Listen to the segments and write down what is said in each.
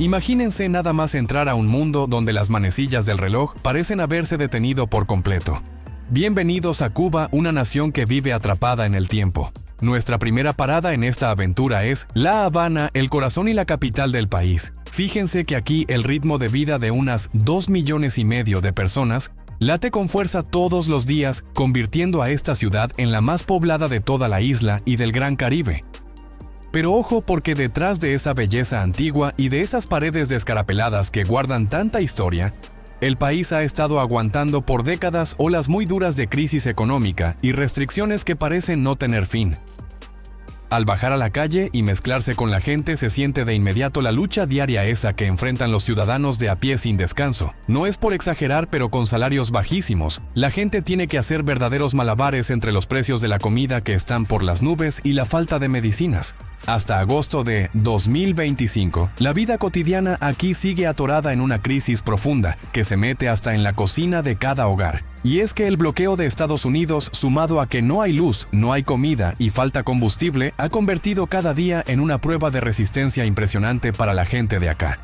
Imagínense nada más entrar a un mundo donde las manecillas del reloj parecen haberse detenido por completo. Bienvenidos a Cuba, una nación que vive atrapada en el tiempo. Nuestra primera parada en esta aventura es La Habana, el corazón y la capital del país. Fíjense que aquí el ritmo de vida de unas 2,5 millones de personas late con fuerza todos los días, convirtiendo a esta ciudad en la más poblada de toda la isla y del Gran Caribe. Pero ojo, porque detrás de esa belleza antigua y de esas paredes descarapeladas que guardan tanta historia, el país ha estado aguantando por décadas olas muy duras de crisis económica y restricciones que parecen no tener fin. Al bajar a la calle y mezclarse con la gente se siente de inmediato la lucha diaria esa que enfrentan los ciudadanos de a pie sin descanso. No es por exagerar, pero con salarios bajísimos, la gente tiene que hacer verdaderos malabares entre los precios de la comida que están por las nubes y la falta de medicinas. Hasta agosto de 2025, la vida cotidiana aquí sigue atorada en una crisis profunda que se mete hasta en la cocina de cada hogar. Y es que el bloqueo de Estados Unidos, sumado a que no hay luz, no hay comida y falta combustible, ha convertido cada día en una prueba de resistencia impresionante para la gente de acá.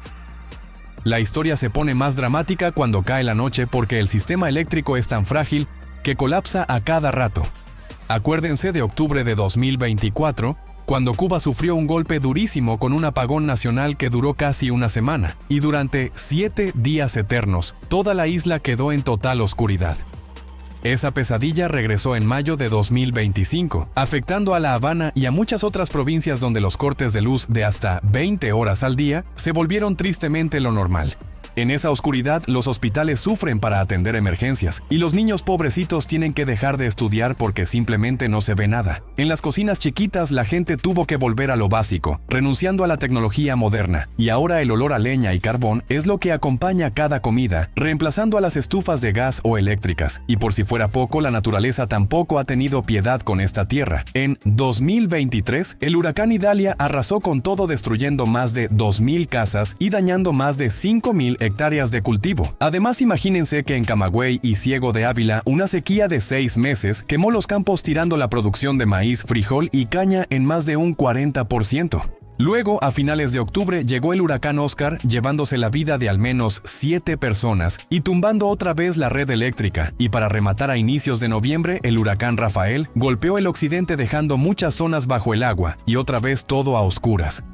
La historia se pone más dramática cuando cae la noche porque el sistema eléctrico es tan frágil que colapsa a cada rato. Acuérdense de octubre de 2024, cuando Cuba sufrió un golpe durísimo con un apagón nacional que duró casi una semana, y durante 7 días eternos, toda la isla quedó en total oscuridad. Esa pesadilla regresó en mayo de 2025, afectando a La Habana y a muchas otras provincias donde los cortes de luz de hasta 20 horas al día se volvieron tristemente lo normal. En esa oscuridad, los hospitales sufren para atender emergencias y los niños pobrecitos tienen que dejar de estudiar porque simplemente no se ve nada. En las cocinas chiquitas, la gente tuvo que volver a lo básico, renunciando a la tecnología moderna, y ahora el olor a leña y carbón es lo que acompaña cada comida, reemplazando a las estufas de gas o eléctricas. Y por si fuera poco, la naturaleza tampoco ha tenido piedad con esta tierra. En 2023, el huracán Idalia arrasó con todo, destruyendo más de 2,000 casas y dañando más de 5,000 hectáreas de cultivo. Además, imagínense que en Camagüey y Ciego de Ávila, una sequía de 6 meses quemó los campos, tirando la producción de maíz, frijol y caña en más de un 40%. Luego, a finales de octubre, llegó el huracán Oscar, llevándose la vida de al menos 7 personas y tumbando otra vez la red eléctrica. Y para rematar, a inicios de noviembre, el huracán Rafael golpeó el occidente, dejando muchas zonas bajo el agua y otra vez todo a oscuras.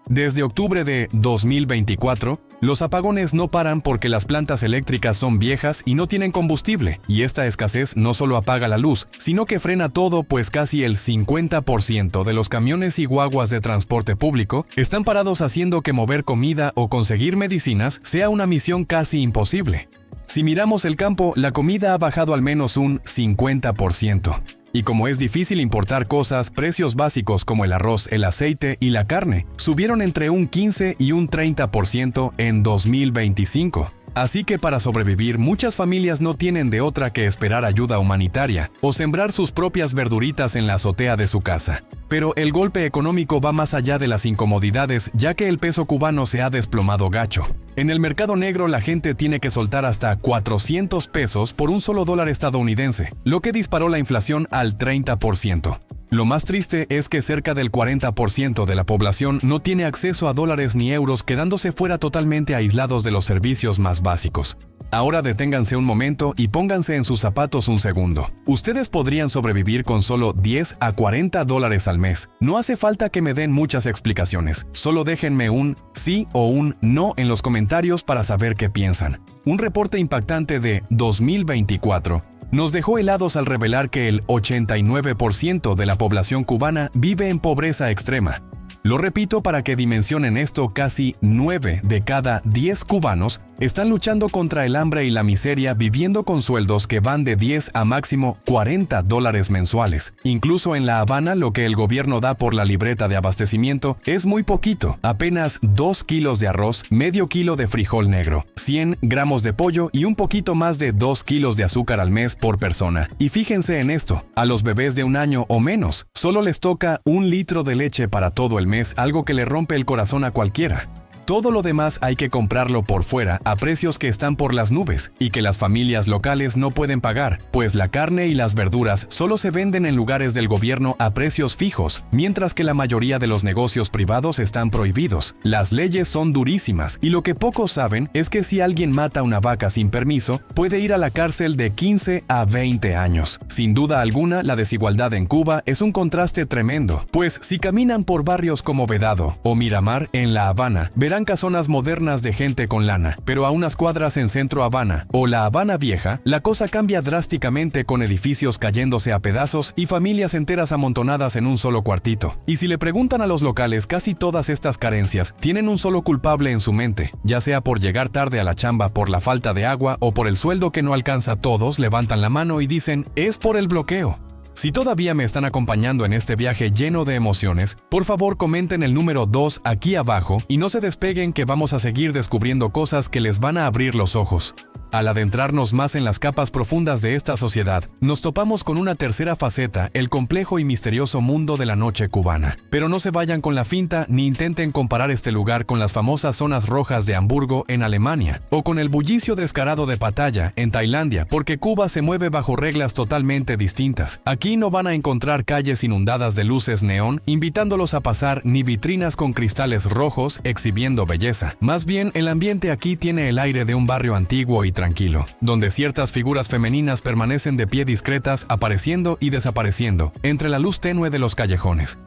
Desde octubre de 2024, los apagones no paran porque las plantas eléctricas son viejas y no tienen combustible, y esta escasez no solo apaga la luz, sino que frena todo, pues casi el 50% de los camiones y guaguas de transporte público están parados, haciendo que mover comida o conseguir medicinas sea una misión casi imposible. Si miramos el campo, la comida ha bajado al menos un 50%. Y como es difícil importar cosas, precios básicos como el arroz, el aceite y la carne subieron entre un 15 y un 30% en 2025. Así que para sobrevivir, muchas familias no tienen de otra que esperar ayuda humanitaria o sembrar sus propias verduritas en la azotea de su casa. Pero el golpe económico va más allá de las incomodidades, ya que el peso cubano se ha desplomado gacho. En el mercado negro, la gente tiene que soltar hasta 400 pesos por un solo dólar estadounidense, lo que disparó la inflación al 30%. Lo más triste es que cerca del 40% de la población no tiene acceso a dólares ni euros, quedándose fuera, totalmente aislados de los servicios más básicos. Ahora deténganse un momento y pónganse en sus zapatos un segundo. Ustedes podrían sobrevivir con solo 10 a 40 dólares al mes. No hace falta que me den muchas explicaciones, solo déjenme un sí o un no en los comentarios para saber qué piensan. Un reporte impactante de 2024 nos dejó helados al revelar que el 89% de la población cubana vive en pobreza extrema. Lo repito para que dimensionen esto: casi 9 de cada 10 cubanos están luchando contra el hambre y la miseria, viviendo con sueldos que van de 10 a máximo 40 dólares mensuales. Incluso en La Habana, lo que el gobierno da por la libreta de abastecimiento es muy poquito: apenas 2 kilos de arroz, medio kilo de frijol negro, 100 gramos de pollo y un poquito más de 2 kilos de azúcar al mes por persona. Y fíjense en esto: a los bebés de 1 año o menos solo les toca 1 litro de leche para todo el mes, algo que le rompe el corazón a cualquiera. Todo lo demás hay que comprarlo por fuera a precios que están por las nubes y que las familias locales no pueden pagar, pues la carne y las verduras solo se venden en lugares del gobierno a precios fijos, mientras que la mayoría de los negocios privados están prohibidos. Las leyes son durísimas y lo que pocos saben es que si alguien mata una vaca sin permiso, puede ir a la cárcel de 15 a 20 años. Sin duda alguna, la desigualdad en Cuba es un contraste tremendo, pues si caminan por barrios como Vedado o Miramar en La Habana, verán casonas modernas de gente con lana, pero a unas cuadras en Centro Habana o La Habana Vieja, la cosa cambia drásticamente con edificios cayéndose a pedazos y familias enteras amontonadas en un solo cuartito. Y si le preguntan a los locales, casi todas estas carencias tienen un solo culpable en su mente, ya sea por llegar tarde a la chamba por la falta de agua o por el sueldo que no alcanza. Todos levantan la mano y dicen, es por el bloqueo. Si todavía me están acompañando en este viaje lleno de emociones, por favor comenten el número 2 aquí abajo y no se despeguen, que vamos a seguir descubriendo cosas que les van a abrir los ojos. Al adentrarnos más en las capas profundas de esta sociedad, nos topamos con una tercera faceta, el complejo y misterioso mundo de la noche cubana. Pero no se vayan con la finta ni intenten comparar este lugar con las famosas zonas rojas de Hamburgo en Alemania, o con el bullicio descarado de Pattaya en Tailandia, porque Cuba se mueve bajo reglas totalmente distintas. Aquí no van a encontrar calles inundadas de luces neón invitándolos a pasar, ni vitrinas con cristales rojos exhibiendo belleza. Más bien, el ambiente aquí tiene el aire de un barrio antiguo y tranquilo, donde ciertas figuras femeninas permanecen de pie discretas, apareciendo y desapareciendo entre la luz tenue de los callejones.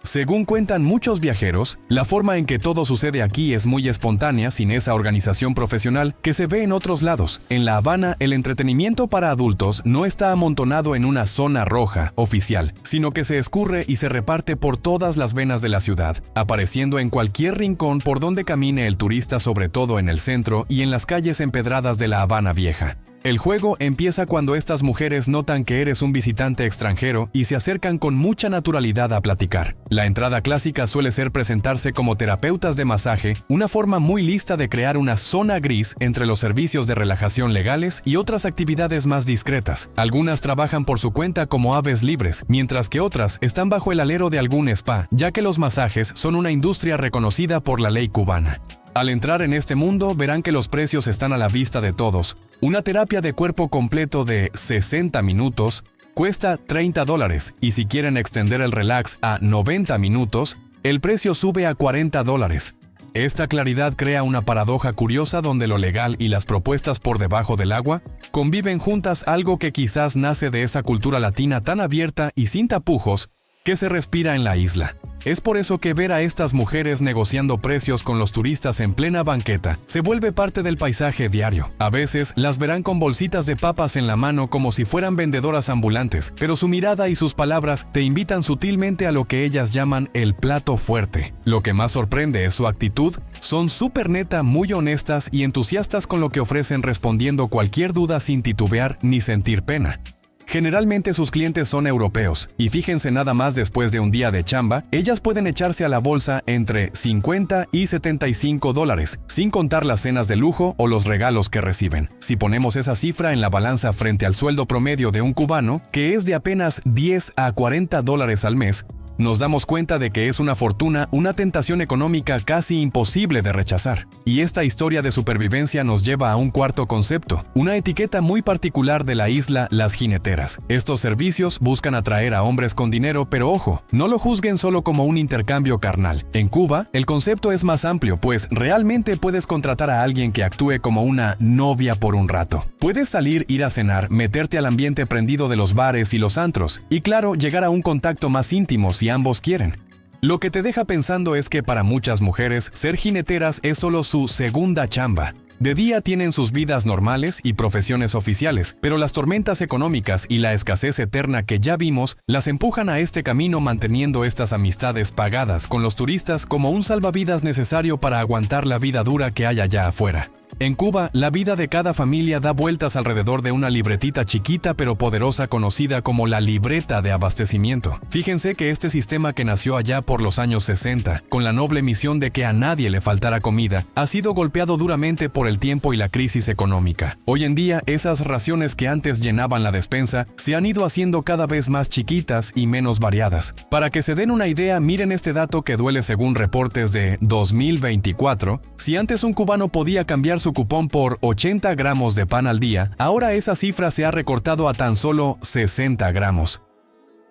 Según cuentan muchos viajeros, la forma en que todo sucede aquí es muy espontánea, sin esa organización profesional que se ve en otros lados. En La Habana, el entretenimiento para adultos no está amontonado en una zona roja oficial, sino que se escurre y se reparte por todas las venas de la ciudad, apareciendo en cualquier rincón por donde camine el turista, sobre todo en el centro y en las calles empedradas de La Habana Vieja. El juego empieza cuando estas mujeres notan que eres un visitante extranjero y se acercan con mucha naturalidad a platicar. La entrada clásica suele ser presentarse como terapeutas de masaje, una forma muy lista de crear una zona gris entre los servicios de relajación legales y otras actividades más discretas. Algunas trabajan por su cuenta como aves libres, mientras que otras están bajo el alero de algún spa, ya que los masajes son una industria reconocida por la ley cubana. Al entrar en este mundo, verán que los precios están a la vista de todos. Una terapia de cuerpo completo de 60 minutos cuesta $30 y si quieren extender el relax a 90 minutos, el precio sube a $40. Esta claridad crea una paradoja curiosa donde lo legal y las propuestas por debajo del agua conviven juntas, algo que quizás nace de esa cultura latina tan abierta y sin tapujos que se respira en la isla. Es por eso que ver a estas mujeres negociando precios con los turistas en plena banqueta se vuelve parte del paisaje diario. A veces las verán con bolsitas de papas en la mano como si fueran vendedoras ambulantes, pero su mirada y sus palabras te invitan sutilmente a lo que ellas llaman el plato fuerte. Lo que más sorprende es su actitud. Son súper neta, muy honestas y entusiastas con lo que ofrecen, respondiendo cualquier duda sin titubear ni sentir pena. Generalmente sus clientes son europeos, y fíjense nada más, después de un día de chamba, ellas pueden echarse a la bolsa entre $50 y $75, sin contar las cenas de lujo o los regalos que reciben. Si ponemos esa cifra en la balanza frente al sueldo promedio de un cubano, que es de apenas $10 a $40 al mes, nos damos cuenta de que es una fortuna, una tentación económica casi imposible de rechazar. Y esta historia de supervivencia nos lleva a un cuarto concepto, una etiqueta muy particular de la isla: las jineteras. Estos servicios buscan atraer a hombres con dinero, pero ojo, no lo juzguen solo como un intercambio carnal. En Cuba, el concepto es más amplio, pues realmente puedes contratar a alguien que actúe como una novia por un rato. Puedes salir, ir a cenar, meterte al ambiente prendido de los bares y los antros, y claro, llegar a un contacto más íntimo si ambos quieren. Lo que te deja pensando es que para muchas mujeres, ser jineteras es solo su segunda chamba. De día tienen sus vidas normales y profesiones oficiales, pero las tormentas económicas y la escasez eterna que ya vimos las empujan a este camino, manteniendo estas amistades pagadas con los turistas como un salvavidas necesario para aguantar la vida dura que hay allá afuera. En Cuba, la vida de cada familia da vueltas alrededor de una libretita chiquita pero poderosa conocida como la libreta de abastecimiento. Fíjense que este sistema que nació allá por los años 60, con la noble misión de que a nadie le faltara comida, ha sido golpeado duramente por el tiempo y la crisis económica. Hoy en día, esas raciones que antes llenaban la despensa se han ido haciendo cada vez más chiquitas y menos variadas. Para que se den una idea, miren este dato que duele según reportes de 2024. Si antes un cubano podía cambiar su cupón por 80 gramos de pan al día, ahora esa cifra se ha recortado a tan solo 60 gramos.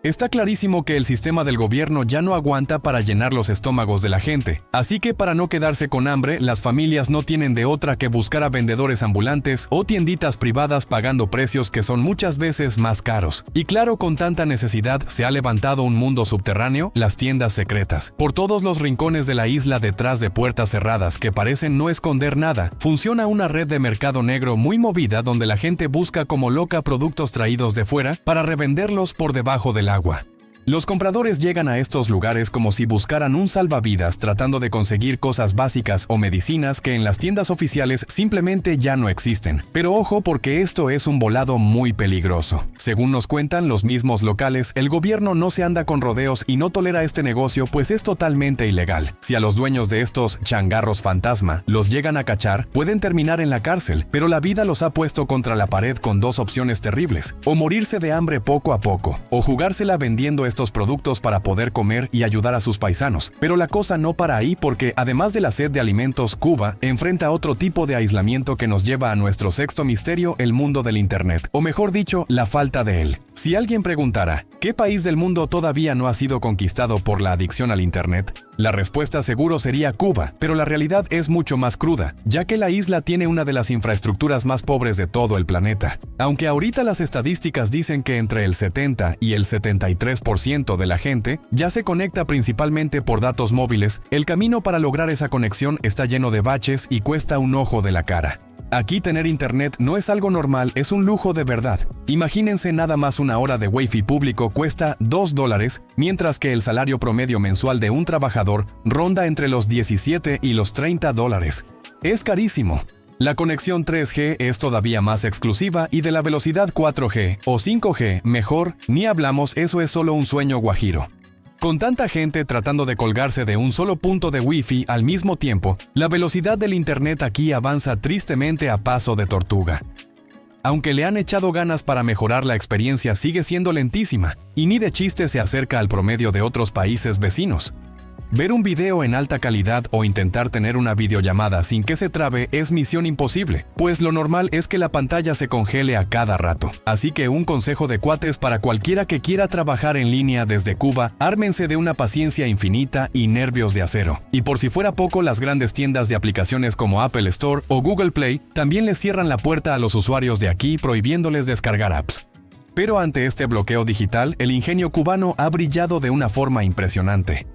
Está clarísimo que el sistema del gobierno ya no aguanta para llenar los estómagos de la gente, así que para no quedarse con hambre, las familias no tienen de otra que buscar a vendedores ambulantes o tienditas privadas pagando precios que son muchas veces más caros. Y claro, con tanta necesidad se ha levantado un mundo subterráneo, las tiendas secretas. Por todos los rincones de la isla, detrás de puertas cerradas que parecen no esconder nada, funciona una red de mercado negro muy movida donde la gente busca como loca productos traídos de fuera para revenderlos por debajo del agua. Los compradores llegan a estos lugares como si buscaran un salvavidas tratando de conseguir cosas básicas o medicinas que en las tiendas oficiales simplemente ya no existen. Pero ojo, porque esto es un volado muy peligroso. Según nos cuentan los mismos locales, el gobierno no se anda con rodeos y no tolera este negocio, pues es totalmente ilegal. Si a los dueños de estos changarros fantasma los llegan a cachar, pueden terminar en la cárcel, pero la vida los ha puesto contra la pared con dos opciones terribles: o morirse de hambre poco a poco, o jugársela vendiendo estos productos para poder comer y ayudar a sus paisanos. Pero la cosa no para ahí, porque además de la sed de alimentos, Cuba enfrenta otro tipo de aislamiento que nos lleva a nuestro sexto misterio, el mundo del Internet, o mejor dicho, la falta de él. Si alguien preguntara, ¿qué país del mundo todavía no ha sido conquistado por la adicción al Internet?, la respuesta seguro sería Cuba, pero la realidad es mucho más cruda, ya que la isla tiene una de las infraestructuras más pobres de todo el planeta. Aunque ahorita las estadísticas dicen que entre el 70 y el 73% de la gente ya se conecta principalmente por datos móviles, el camino para lograr esa conexión está lleno de baches y cuesta un ojo de la cara. Aquí tener internet no es algo normal, es un lujo de verdad. Imagínense, nada más una hora de wifi público cuesta $2, mientras que el salario promedio mensual de un trabajador ronda entre los 17 y los $30. Es carísimo. La conexión 3G es todavía más exclusiva y de la velocidad 4G o 5G, mejor, ni hablamos, eso es solo un sueño guajiro. Con tanta gente tratando de colgarse de un solo punto de Wi-Fi al mismo tiempo, la velocidad del Internet aquí avanza tristemente a paso de tortuga. Aunque le han echado ganas para mejorar la experiencia, sigue siendo lentísima, y ni de chiste se acerca al promedio de otros países vecinos. Ver un video en alta calidad o intentar tener una videollamada sin que se trabe es misión imposible, pues lo normal es que la pantalla se congele a cada rato. Así que un consejo de cuates para cualquiera que quiera trabajar en línea desde Cuba: ármense de una paciencia infinita y nervios de acero. Y por si fuera poco, las grandes tiendas de aplicaciones como Apple Store o Google Play también les cierran la puerta a los usuarios de aquí, prohibiéndoles descargar apps. Pero ante este bloqueo digital, el ingenio cubano ha brillado de una forma impresionante.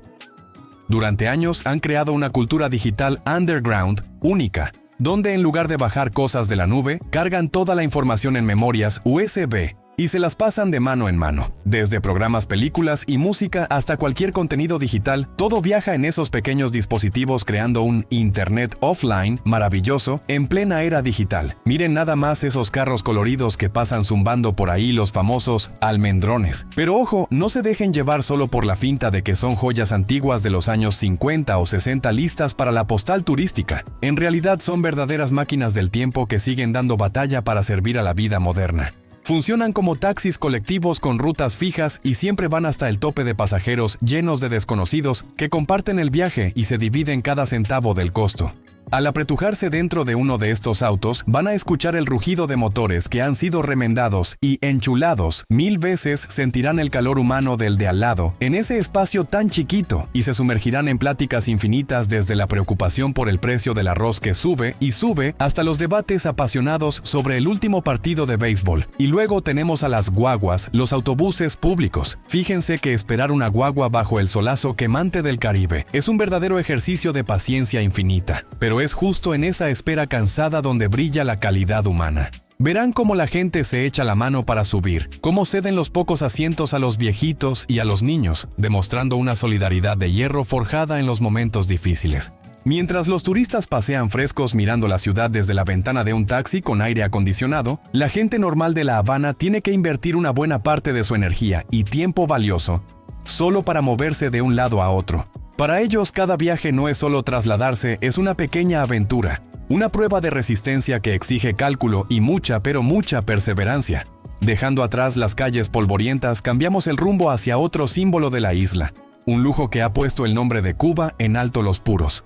Durante años han creado una cultura digital underground única, donde en lugar de bajar cosas de la nube, cargan toda la información en memorias USB y se las pasan de mano en mano. Desde programas, películas y música hasta cualquier contenido digital, todo viaja en esos pequeños dispositivos, creando un Internet offline maravilloso en plena era digital. Miren nada más esos carros coloridos que pasan zumbando por ahí, los famosos almendrones. Pero ojo, no se dejen llevar solo por la finta de que son joyas antiguas de los años 50 o 60 listas para la postal turística. En realidad son verdaderas máquinas del tiempo que siguen dando batalla para servir a la vida moderna. Funcionan como taxis colectivos con rutas fijas y siempre van hasta el tope de pasajeros llenos de desconocidos que comparten el viaje y se dividen cada centavo del costo. Al apretujarse dentro de uno de estos autos, van a escuchar el rugido de motores que han sido remendados y enchulados 1000 veces, sentirán el calor humano del de al lado en ese espacio tan chiquito y se sumergirán en pláticas infinitas, desde la preocupación por el precio del arroz que sube y sube hasta los debates apasionados sobre el último partido de béisbol. Y luego tenemos a las guaguas, los autobuses públicos. Fíjense que esperar una guagua bajo el solazo quemante del Caribe es un verdadero ejercicio de paciencia infinita. Pero es justo en esa espera cansada donde brilla la calidad humana. Verán cómo la gente se echa la mano para subir, cómo ceden los pocos asientos a los viejitos y a los niños, demostrando una solidaridad de hierro forjada en los momentos difíciles. Mientras los turistas pasean frescos mirando la ciudad desde la ventana de un taxi con aire acondicionado, la gente normal de La Habana tiene que invertir una buena parte de su energía y tiempo valioso solo para moverse de un lado a otro. Para ellos, cada viaje no es solo trasladarse, es una pequeña aventura, una prueba de resistencia que exige cálculo y mucha, pero mucha perseverancia. Dejando atrás las calles polvorientas, cambiamos el rumbo hacia otro símbolo de la isla, un lujo que ha puesto el nombre de Cuba en alto los puros.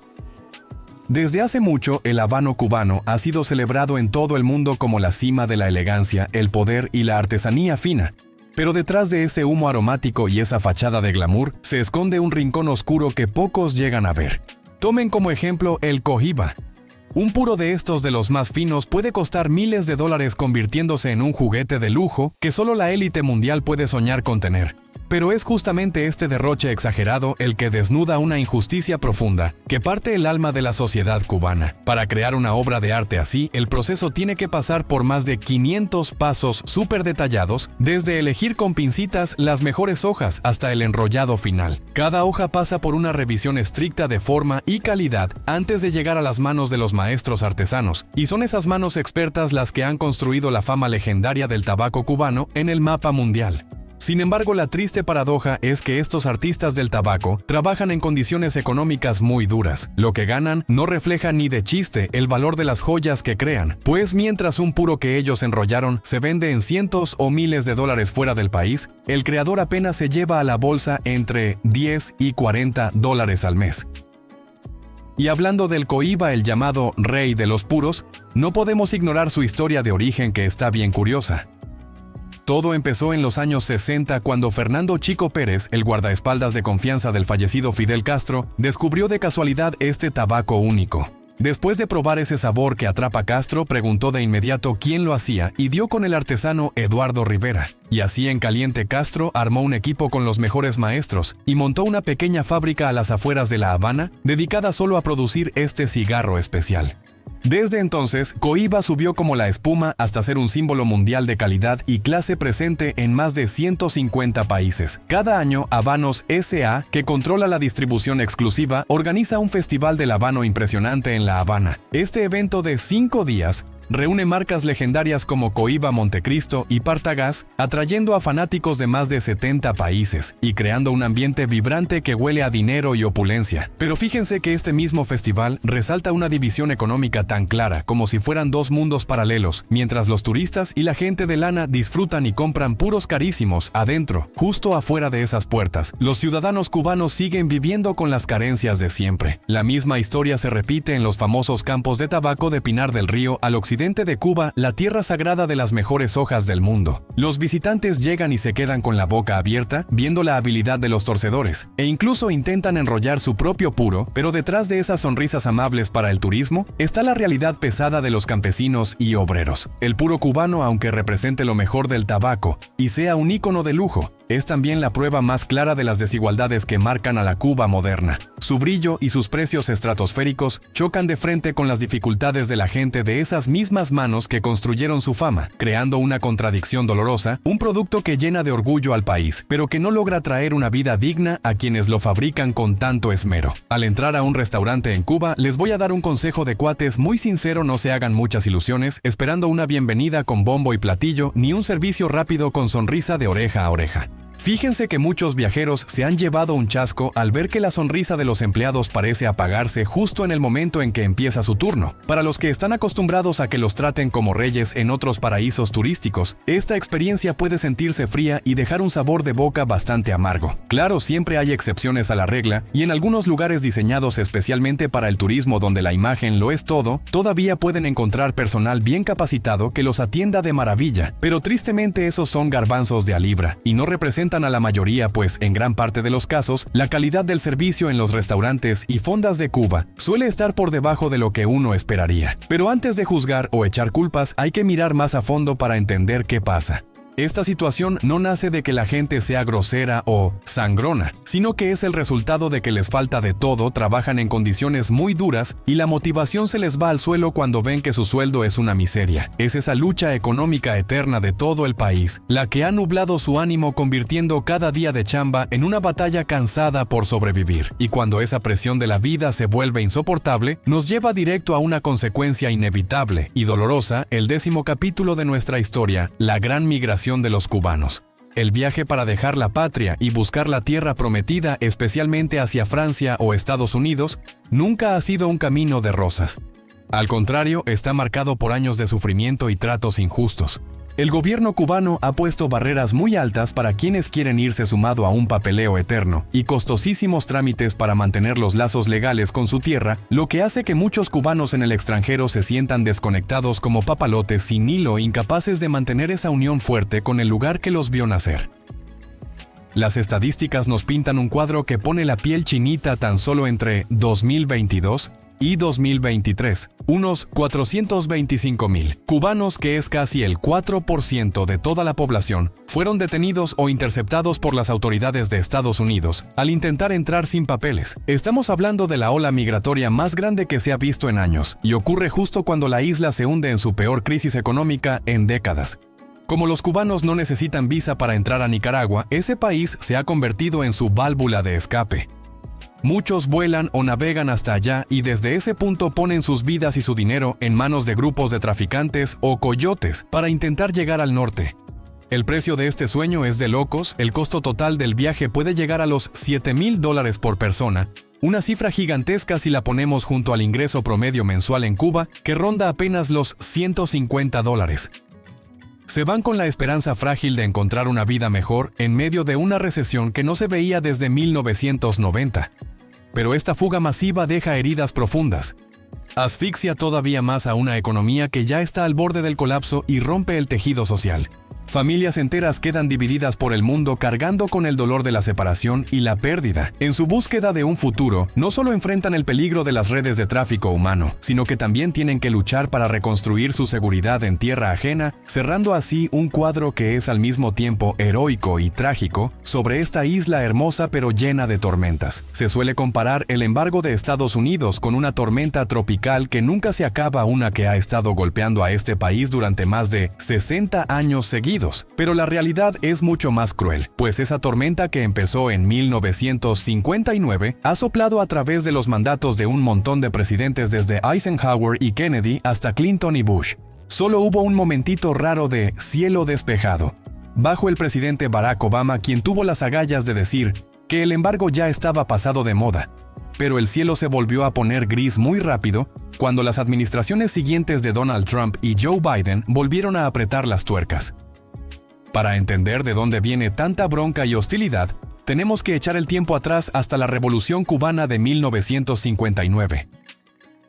Desde hace mucho, el habano cubano ha sido celebrado en todo el mundo como la cima de la elegancia, el poder y la artesanía fina. Pero detrás de ese humo aromático y esa fachada de glamour, se esconde un rincón oscuro que pocos llegan a ver. Tomen como ejemplo el cohiba. Un puro de estos de los más finos puede costar miles de dólares, convirtiéndose en un juguete de lujo que solo la élite mundial puede soñar con tener. Pero es justamente este derroche exagerado el que desnuda una injusticia profunda que parte el alma de la sociedad cubana. Para crear una obra de arte así, el proceso tiene que pasar por más de 500 pasos súper detallados, desde elegir con pincitas las mejores hojas hasta el enrollado final. Cada hoja pasa por una revisión estricta de forma y calidad antes de llegar a las manos de los maestros artesanos, y son esas manos expertas las que han construido la fama legendaria del tabaco cubano en el mapa mundial. Sin embargo, la triste paradoja es que estos artistas del tabaco trabajan en condiciones económicas muy duras. Lo que ganan no refleja ni de chiste el valor de las joyas que crean, pues mientras un puro que ellos enrollaron se vende en cientos o miles de dólares fuera del país, el creador apenas se lleva a la bolsa entre 10 y 40 dólares al mes. Y hablando del cohiba, el llamado rey de los puros, no podemos ignorar su historia de origen, que está bien curiosa. Todo empezó en los años 60 cuando Fernando Chico Pérez, el guardaespaldas de confianza del fallecido Fidel Castro, descubrió de casualidad este tabaco único. Después de probar ese sabor que atrapa a Castro, preguntó de inmediato quién lo hacía y dio con el artesano Eduardo Rivera. Y así en caliente Castro armó un equipo con los mejores maestros y montó una pequeña fábrica a las afueras de La Habana dedicada solo a producir este cigarro especial. Desde entonces, cohiba subió como la espuma hasta ser un símbolo mundial de calidad y clase presente en más de 150 países. Cada año, Habanos S.A., que controla la distribución exclusiva, organiza un festival del habano impresionante en La Habana. Este evento de 5 días reúne marcas legendarias como Cohiba Montecristo y Partagás, atrayendo a fanáticos de más de 70 países y creando un ambiente vibrante que huele a dinero y opulencia. Pero fíjense que este mismo festival resalta una división económica tan clara, como si fueran dos mundos paralelos, mientras los turistas y la gente de lana disfrutan y compran puros carísimos. Adentro, justo afuera de esas puertas, los ciudadanos cubanos siguen viviendo con las carencias de siempre. La misma historia se repite en los famosos campos de tabaco de Pinar del Río, al occidente de Cuba, la tierra sagrada de las mejores hojas del mundo. Los visitantes llegan y se quedan con la boca abierta viendo la habilidad de los torcedores, e incluso intentan enrollar su propio puro, pero detrás de esas sonrisas amables para el turismo está la realidad pesada de los campesinos y obreros. El puro cubano, aunque represente lo mejor del tabaco y sea un ícono de lujo, es también la prueba más clara de las desigualdades que marcan a la Cuba moderna. Su brillo y sus precios estratosféricos chocan de frente con las dificultades de la gente de esas mismas manos que construyeron su fama, creando una contradicción dolorosa, un producto que llena de orgullo al país, pero que no logra traer una vida digna a quienes lo fabrican con tanto esmero. Al entrar a un restaurante en Cuba, les voy a dar un consejo de cuates muy sincero: no se hagan muchas ilusiones esperando una bienvenida con bombo y platillo, ni un servicio rápido con sonrisa de oreja a oreja. Fíjense que muchos viajeros se han llevado un chasco al ver que la sonrisa de los empleados parece apagarse justo en el momento en que empieza su turno. Para los que están acostumbrados a que los traten como reyes en otros paraísos turísticos, esta experiencia puede sentirse fría y dejar un sabor de boca bastante amargo. Claro, siempre hay excepciones a la regla, y en algunos lugares diseñados especialmente para el turismo donde la imagen lo es todo, todavía pueden encontrar personal bien capacitado que los atienda de maravilla, pero tristemente esos son garbanzos de a libra y no representan a la mayoría, pues en gran parte de los casos, la calidad del servicio en los restaurantes y fondas de Cuba suele estar por debajo de lo que uno esperaría. Pero antes de juzgar o echar culpas, hay que mirar más a fondo para entender qué pasa. Esta situación no nace de que la gente sea grosera o sangrona, sino que es el resultado de que les falta de todo, trabajan en condiciones muy duras y la motivación se les va al suelo cuando ven que su sueldo es una miseria. Es esa lucha económica eterna de todo el país, la que ha nublado su ánimo, convirtiendo cada día de chamba en una batalla cansada por sobrevivir. Y cuando esa presión de la vida se vuelve insoportable, nos lleva directo a una consecuencia inevitable y dolorosa, el 10º capítulo de nuestra historia, la gran migración de los cubanos. El viaje para dejar la patria y buscar la tierra prometida, especialmente hacia Francia o Estados Unidos, nunca ha sido un camino de rosas. Al contrario, está marcado por años de sufrimiento y tratos injustos. El gobierno cubano ha puesto barreras muy altas para quienes quieren irse, sumado a un papeleo eterno y costosísimos trámites para mantener los lazos legales con su tierra, lo que hace que muchos cubanos en el extranjero se sientan desconectados como papalotes sin hilo, incapaces de mantener esa unión fuerte con el lugar que los vio nacer. Las estadísticas nos pintan un cuadro que pone la piel chinita. Tan solo entre 2022 y 2023, unos 425,000 cubanos, que es casi el 4% de toda la población, fueron detenidos o interceptados por las autoridades de Estados Unidos al intentar entrar sin papeles. Estamos hablando de la ola migratoria más grande que se ha visto en años, y ocurre justo cuando la isla se hunde en su peor crisis económica en décadas. Como los cubanos no necesitan visa para entrar a Nicaragua, ese país se ha convertido en su válvula de escape. Muchos vuelan o navegan hasta allá y desde ese punto ponen sus vidas y su dinero en manos de grupos de traficantes o coyotes para intentar llegar al norte. El precio de este sueño es de locos. El costo total del viaje puede llegar a los $7,000 por persona, una cifra gigantesca si la ponemos junto al ingreso promedio mensual en Cuba, que ronda apenas los $150. Se van con la esperanza frágil de encontrar una vida mejor en medio de una recesión que no se veía desde 1990. Pero esta fuga masiva deja heridas profundas. Asfixia todavía más a una economía que ya está al borde del colapso y rompe el tejido social. Familias enteras quedan divididas por el mundo, cargando con el dolor de la separación y la pérdida. En su búsqueda de un futuro, no solo enfrentan el peligro de las redes de tráfico humano, sino que también tienen que luchar para reconstruir su seguridad en tierra ajena, cerrando así un cuadro que es al mismo tiempo heroico y trágico sobre esta isla hermosa pero llena de tormentas. Se suele comparar el embargo de Estados Unidos con una tormenta tropical que nunca se acaba, una que ha estado golpeando a este país durante más de 60 años seguidos. Pero la realidad es mucho más cruel, pues esa tormenta, que empezó en 1959, ha soplado a través de los mandatos de un montón de presidentes, desde Eisenhower y Kennedy hasta Clinton y Bush. Solo hubo un momentito raro de cielo despejado bajo el presidente Barack Obama, quien tuvo las agallas de decir que el embargo ya estaba pasado de moda. Pero el cielo se volvió a poner gris muy rápido cuando las administraciones siguientes de Donald Trump y Joe Biden volvieron a apretar las tuercas. Para entender de dónde viene tanta bronca y hostilidad, tenemos que echar el tiempo atrás hasta la Revolución Cubana de 1959.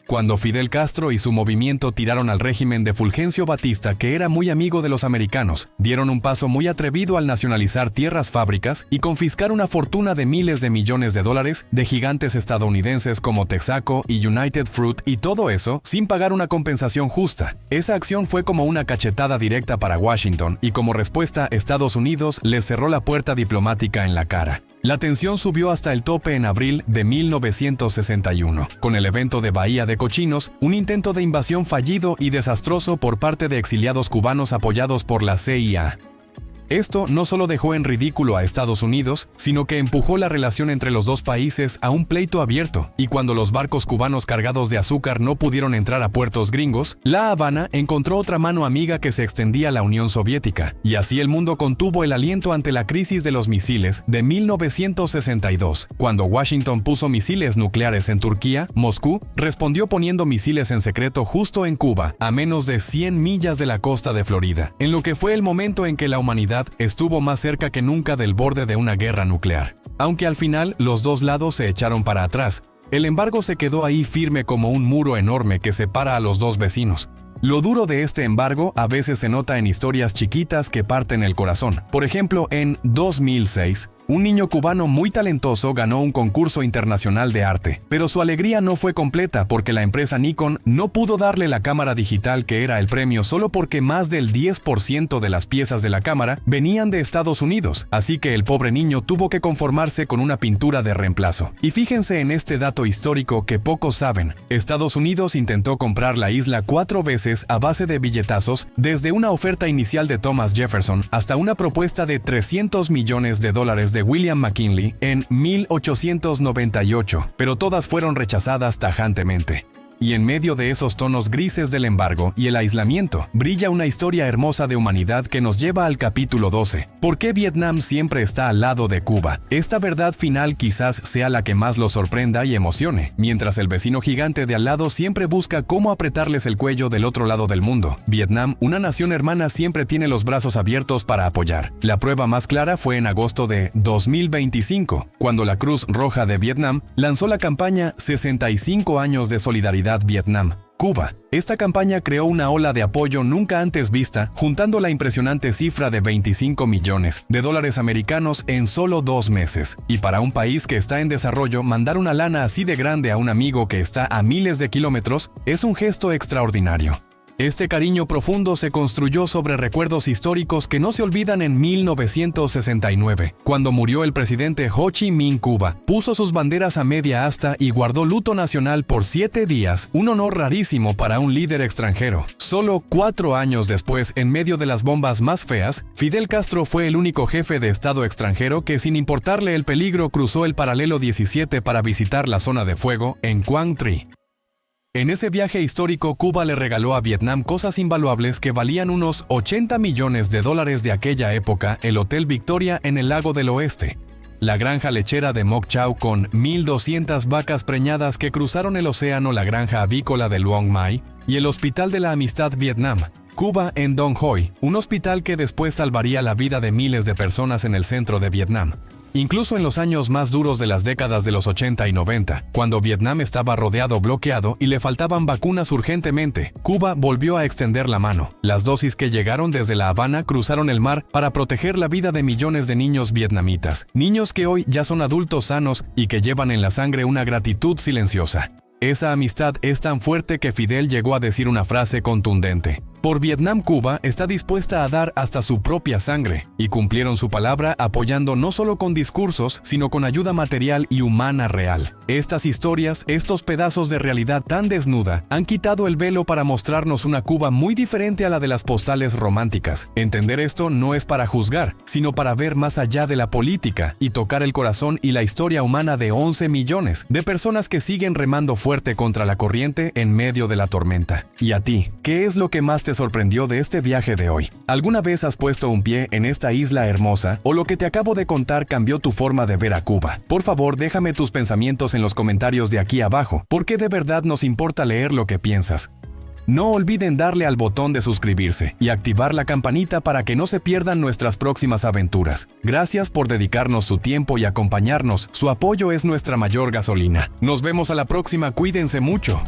Cuando Fidel Castro y su movimiento tiraron al régimen de Fulgencio Batista, que era muy amigo de los americanos, dieron un paso muy atrevido al nacionalizar tierras, fábricas y confiscar una fortuna de miles de millones de dólares de gigantes estadounidenses como Texaco y United Fruit, y todo eso sin pagar una compensación justa. Esa acción fue como una cachetada directa para Washington, y como respuesta, Estados Unidos les cerró la puerta diplomática en la cara. La tensión subió hasta el tope en abril de 1961, con el evento de Bahía de Cochinos, un intento de invasión fallido y desastroso por parte de exiliados cubanos apoyados por la CIA. Esto no solo dejó en ridículo a Estados Unidos, sino que empujó la relación entre los dos países a un pleito abierto, y cuando los barcos cubanos cargados de azúcar no pudieron entrar a puertos gringos, La Habana encontró otra mano amiga que se extendía a la Unión Soviética, y así el mundo contuvo el aliento ante la crisis de los misiles de 1962. Cuando Washington puso misiles nucleares en Turquía, Moscú respondió poniendo misiles en secreto justo en Cuba, a menos de 100 millas de la costa de Florida, en lo que fue el momento en que la humanidad estuvo más cerca que nunca del borde de una guerra nuclear. Aunque al final los dos lados se echaron para atrás, el embargo se quedó ahí firme como un muro enorme que separa a los dos vecinos. Lo duro de este embargo a veces se nota en historias chiquitas que parten el corazón. Por ejemplo, en 2006, Un niño cubano muy talentoso ganó un concurso internacional de arte, pero su alegría no fue completa porque la empresa Nikon no pudo darle la cámara digital que era el premio solo porque más del 10% de las piezas de la cámara venían de Estados Unidos, así que el pobre niño tuvo que conformarse con una pintura de reemplazo. Y fíjense en este dato histórico que pocos saben. Estados Unidos intentó comprar la isla 4 veces a base de billetazos, desde una oferta inicial de Thomas Jefferson hasta una propuesta de $300 millones de William McKinley en 1898, pero todas fueron rechazadas tajantemente. Y en medio de esos tonos grises del embargo y el aislamiento, brilla una historia hermosa de humanidad que nos lleva al capítulo 12. ¿Por qué Vietnam siempre está al lado de Cuba? Esta verdad final quizás sea la que más los sorprenda y emocione, mientras el vecino gigante de al lado siempre busca cómo apretarles el cuello del otro lado del mundo. Vietnam, una nación hermana, siempre tiene los brazos abiertos para apoyar. La prueba más clara fue en agosto de 2025, cuando la Cruz Roja de Vietnam lanzó la campaña 65 años de solidaridad Vietnam, Cuba. Esta campaña creó una ola de apoyo nunca antes vista, juntando la impresionante cifra de $25 millones americanos en solo 2 meses. Y para un país que está en desarrollo, mandar una lana así de grande a un amigo que está a miles de kilómetros es un gesto extraordinario. Este cariño profundo se construyó sobre recuerdos históricos que no se olvidan. En 1969, cuando murió el presidente Ho Chi Minh, Cuba puso sus banderas a media asta y guardó luto nacional por 7 días, un honor rarísimo para un líder extranjero. Solo 4 años después, en medio de las bombas más feas, Fidel Castro fue el único jefe de Estado extranjero que, sin importarle el peligro, cruzó el paralelo 17 para visitar la zona de fuego en Quang Tri. En ese viaje histórico, Cuba le regaló a Vietnam cosas invaluables que valían unos $80 millones de aquella época: el Hotel Victoria en el Lago del Oeste, la granja lechera de Moc Chau con 1,200 vacas preñadas que cruzaron el océano, la granja avícola de Luong Mai y el Hospital de la Amistad Vietnam, Cuba en Dong Hoi, un hospital que después salvaría la vida de miles de personas en el centro de Vietnam. Incluso en los años más duros de las décadas de los 80 y 90, cuando Vietnam estaba bloqueado y le faltaban vacunas urgentemente, Cuba volvió a extender la mano. Las dosis que llegaron desde La Habana cruzaron el mar para proteger la vida de millones de niños vietnamitas, niños que hoy ya son adultos sanos y que llevan en la sangre una gratitud silenciosa. Esa amistad es tan fuerte que Fidel llegó a decir una frase contundente: por Vietnam, Cuba está dispuesta a dar hasta su propia sangre, y cumplieron su palabra apoyando no solo con discursos, sino con ayuda material y humana real. Estas historias, estos pedazos de realidad tan desnuda, han quitado el velo para mostrarnos una Cuba muy diferente a la de las postales románticas. Entender esto no es para juzgar, sino para ver más allá de la política y tocar el corazón y la historia humana de 11 millones de personas que siguen remando fuerte contra la corriente en medio de la tormenta. ¿Y a ti? ¿Qué es lo que más te sorprendió de este viaje de hoy? ¿Alguna vez has puesto un pie en esta isla hermosa o lo que te acabo de contar cambió tu forma de ver a Cuba? Por favor, déjame tus pensamientos en los comentarios de aquí abajo, porque de verdad nos importa leer lo que piensas. No olviden darle al botón de suscribirse y activar la campanita para que no se pierdan nuestras próximas aventuras. Gracias por dedicarnos su tiempo y acompañarnos. Su apoyo es nuestra mayor gasolina. Nos vemos a la próxima. Cuídense mucho.